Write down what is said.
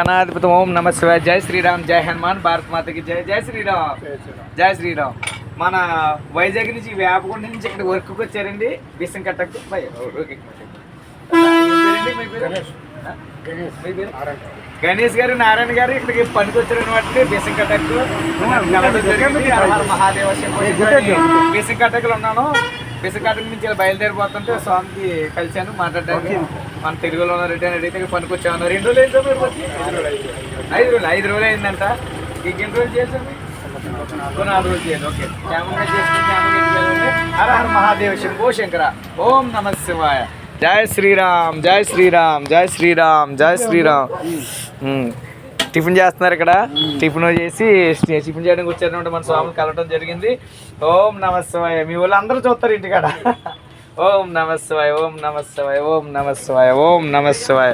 అనాధిపతి ఓం నమ శివాయ. జై శ్రీరామ్, జై హనుమాన్, భారత్ మాతకి జై. జై శ్రీరామ్, జై శ్రీరామ్. మన వైజాగ్ నుంచి వేపకొండ నుంచి ఇక్కడ వర్క్కి వచ్చారండి. బిసం కట్టకు గణేష్ గారు, నారాయణ గారు ఇక్కడికి పనికి వచ్చారనమాట. బిసం కట్టకు మహాదేవ బిసం కట్టకులు ఉన్నాను. బిసం కట్టకు నుంచి ఇలా బయలుదేరిపోతుంటే స్వామికి కలిశాను, మాట్లాడడానికి. మన తెలుగులో ఉన్న రిటర్న్ అడిగితే పనికి వచ్చామన్నారు. 2 రోజులు అయిందా మీరు వచ్చి? 5 రోజులు అయిందంట. ఇంకెన్ని రోజులు చేసాము? 4 రోజులు చేయాలి. ఓకే, క్షేమంగా చేసుకుంటే హర హర మహాదేవ శంభో శంకర. ఓం నమ శివాయ. జై శ్రీరామ్, జై శ్రీరామ్, జై శ్రీరామ్, జై శ్రీరామ్. టిఫిన్ చేస్తున్నారు ఇక్కడ. టిఫిన్ చేసి టిఫిన్ చేయడానికి వచ్చారనమాట. మన స్వామిని కలవడం జరిగింది. ఓం నమ శివాయ. మీ వాళ్ళు అందరూ చూస్తారు ఇంటికాడ. ఓం నమ శివాయ, ఓం నమ శివాయ, ఓం నమ శివాయ, ఓం నమ శివాయ.